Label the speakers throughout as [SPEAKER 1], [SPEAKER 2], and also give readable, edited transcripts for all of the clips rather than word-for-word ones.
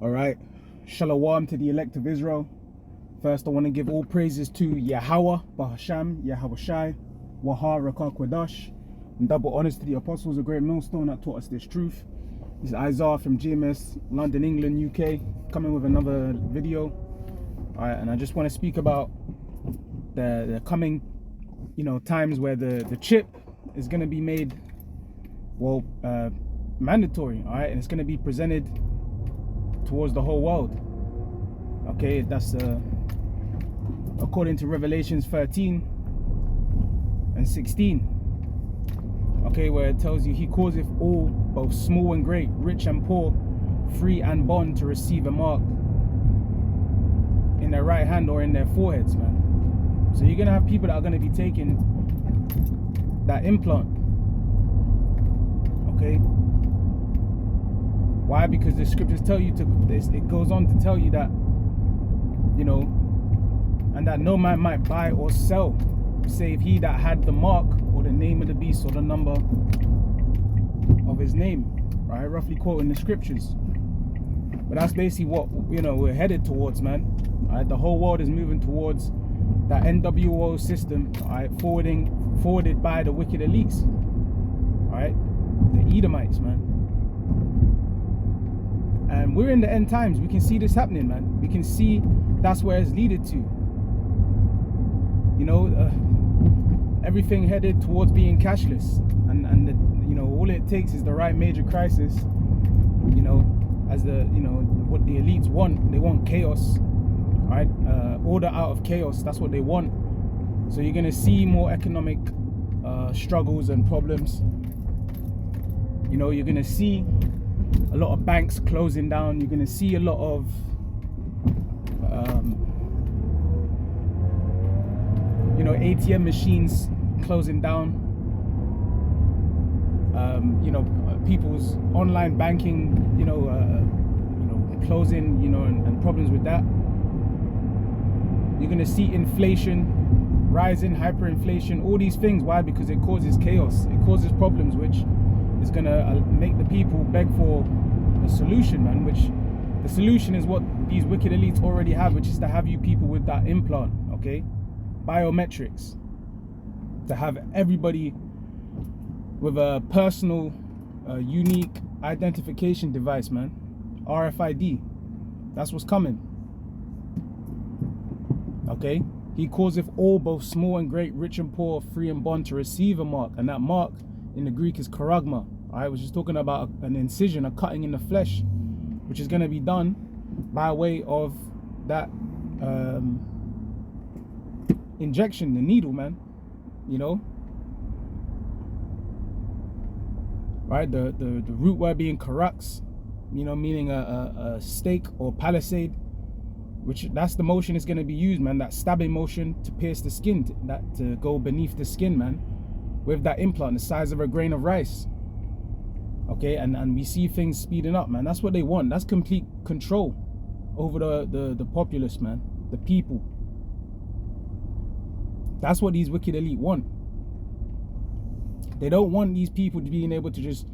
[SPEAKER 1] All right. Shalom to the elect of Israel. First, I want to give all praises to Yahweh, Bahasham, Yahweh Shai, Waha, Rakah Kwadash, and double honors to the apostles, a great millstone that taught us this truth. This is Isaiah from GMS, London, England, UK, coming with another video. All right, and I just want to speak about the coming, times where the chip is going to be made, mandatory. All right, and it's going to be presented towards the whole world. Okay, that's according to Revelations 13 and 16. Okay, where it tells you he causeth all, both small and great, rich and poor, free and bond, to receive a mark in their right hand or in their foreheads, man. So you're gonna have people that are gonna be taking that implant. Okay. Why? Because the scriptures tell you to. It goes on to tell you that, and that no man might buy or sell, save he that had the mark or the name of the beast or the number of his name. Right, roughly quoting the scriptures. But that's basically what we're headed towards, man. Right, the whole world is moving towards that NWO system. Right, forwarded by the wicked elites. Right, the Edomites, man. And we're in the end times. We can see this happening, man. We can see that's where it's leaded to. Everything headed towards being cashless, and all it takes is the right major crisis. As what the elites want. They want chaos, right? Order out of chaos. That's what they want. So you're gonna see more economic struggles and problems. You're gonna see a lot of banks closing down. You're going to see a lot of ATM machines closing down. People's online banking, closing, and problems with that. You're going to see inflation rising, hyperinflation, all these things. Why? Because it causes chaos. It causes problems, which is going to make the people beg for a solution, man. Which the solution is what these wicked elites already have, which is to have you people with that implant, okay? Biometrics. To have everybody with a personal, unique identification device, man. RFID. That's what's coming. Okay? He causeth all, both small and great, rich and poor, free and bond, to receive a mark. And that mark in the Greek is charagma. I was just talking about an incision, a cutting in the flesh, which is going to be done by way of that injection, the needle, man. Right? The root word being karax, meaning a stake or palisade, which that's the motion is going to be used, man. That stabbing motion to pierce the skin, to go beneath the skin, man, with that implant the size of a grain of rice. Okay, and we see things speeding up, man. That's what they want. That's complete control over the populace, man, the people. That's what these wicked elite want. They don't want these people to being able to just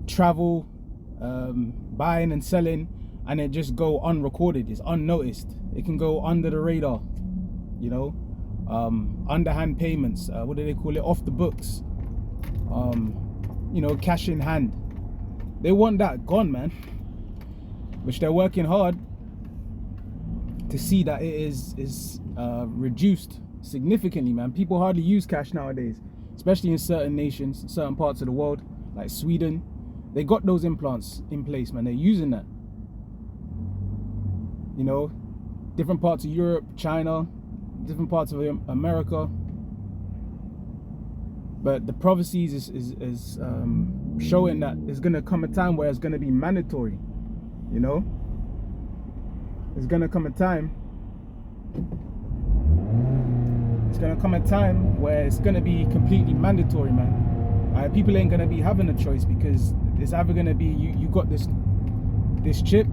[SPEAKER 1] travel, buying and selling, and it just go unrecorded. It's unnoticed. It can go under the radar, underhand payments, what do they call it, off the books, cash in hand. They want that gone, man, which they're working hard to see that it is reduced significantly, man. People hardly use cash nowadays, especially in certain nations, certain parts of the world, like Sweden. They got those implants in place, man. They're using that. Different parts of Europe, China, different parts of America. But the prophecies is showing that there's going to come a time where it's going to be mandatory. It's going to come a time. It's going to come a time where it's going to be completely mandatory, man. People ain't going to be having a choice, because it's either going to be you got this chip,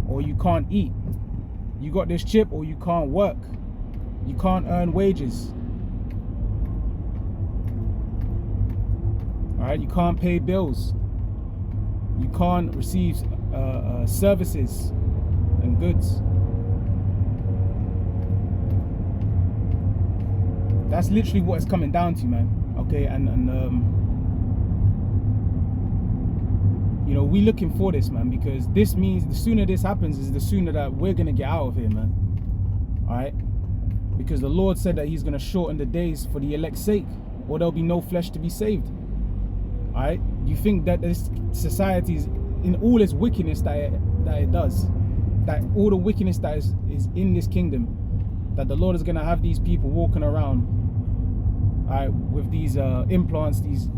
[SPEAKER 1] or you can't eat. You got this chip, or you can't work. You can't earn wages. All right, you can't pay bills. You can't receive services and goods. That's literally what it's coming down to, man. Okay, and you know, we looking for this, man, because this means the sooner this happens is the sooner that we're gonna get out of here, man. All right, because the Lord said that He's gonna shorten the days for the elect's sake, or there'll be no flesh to be saved. All right, you think that this society is in all its wickedness that it does, that all the wickedness that is in this kingdom, that the Lord is gonna have these people walking around, all right, with these implants, these,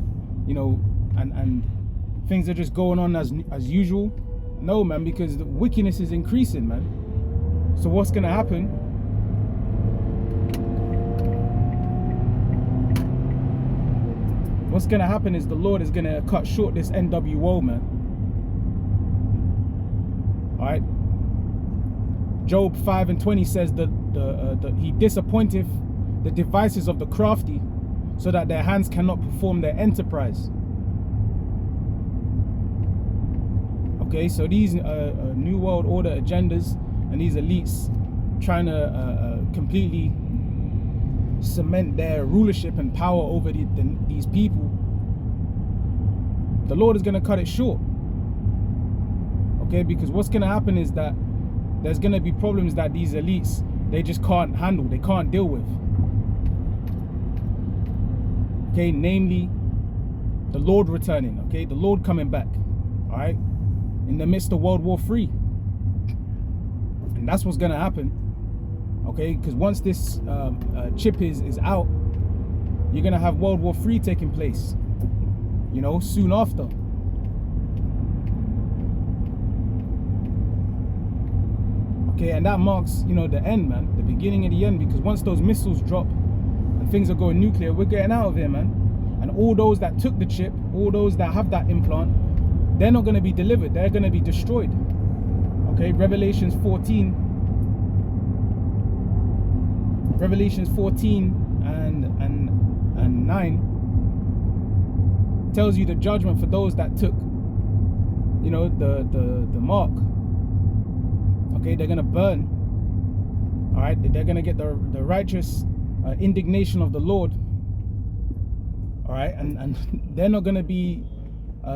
[SPEAKER 1] you know, and things are just going on as usual? No, man, because the wickedness is increasing, man. So what's gonna happen? What's gonna happen is the Lord is gonna cut short this NWO, man. All right. Job 5:20 says that He disappointeth the devices of the crafty, so that their hands cannot perform their enterprise. Okay, so these New World Order agendas and these elites trying to completely cement their rulership and power over these people, the Lord is going to cut it short. Okay, because what's going to happen is that there's going to be problems that these elites, they just can't handle, they can't deal with. Okay, namely the Lord returning, okay, the Lord coming back, all right, in the midst of World War III. And that's what's going to happen, okay, because once this chip is out, you're going to have World War III taking place, you know, soon after. Okay, and that marks, you know, the end, man, the beginning of the end, because once those missiles drop and things are going nuclear, we're getting out of here, man. And all those that took the chip, all those that have that implant, they're not going to be delivered, they're going to be destroyed. Okay, Revelations 14 and 9 tells you the judgment for those that took, you know, the mark. Okay, they're gonna burn. All right, they're gonna get the righteous indignation of the Lord. All right, and they're not gonna be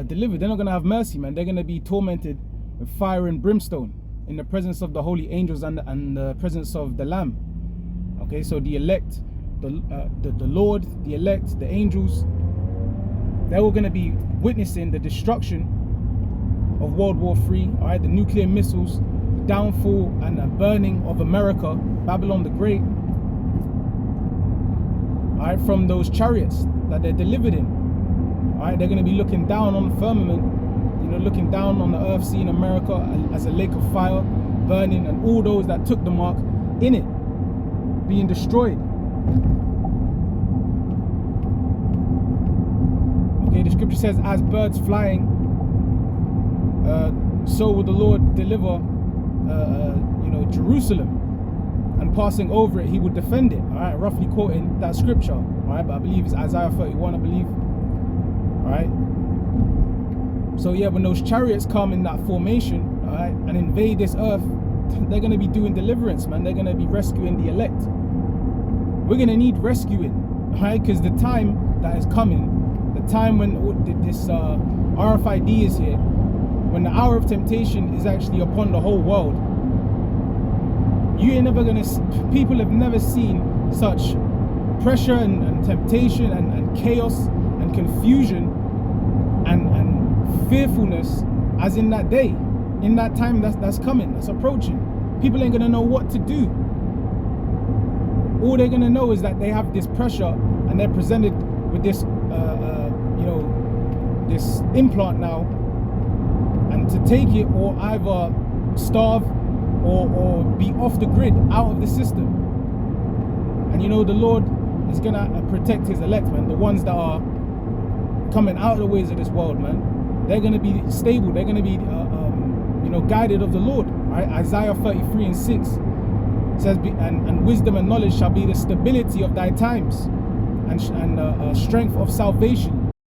[SPEAKER 1] delivered. They're not gonna have mercy, man. They're gonna be tormented with fire and brimstone in the presence of the holy angels and the presence of the Lamb. Okay, so the elect, the Lord, the elect, the angels, they're all gonna be witnessing the destruction of World War III. All right, the nuclear missiles, downfall and burning of America, Babylon the Great, all right, from those chariots that they're delivered in. All right, they're going to be looking down on the firmament, you know, looking down on the earth, seeing America as a lake of fire, burning, and all those that took the mark in it being destroyed. Okay, the scripture says, as birds flying, so will the Lord deliver you know, Jerusalem, and passing over it, He would defend it. All right, roughly quoting that scripture. All right, but I believe it's Isaiah 31, I believe. All right. So yeah, when those chariots come in that formation, all right, and invade this earth, they're going to be doing deliverance, man. They're going to be rescuing the elect. We're going to need rescuing, all right, because the time that is coming, the time when this RFID is here, when the hour of temptation is actually upon the whole world, you ain't never gonna, people have never seen such pressure and temptation and chaos and confusion and fearfulness as in that day, in that time that's coming, that's approaching. People ain't gonna know what to do. All they're gonna know is that they have this pressure and they're presented with this you know, this implant now, and to take it or either starve or be off the grid, out of the system. And you know, the Lord is gonna protect His elect, man. The ones that are coming out of the ways of this world, man, they're gonna be stable. They're gonna be you know, guided of the Lord. Right? Isaiah 33:6 says, and wisdom and knowledge shall be the stability of thy times, and strength of salvation.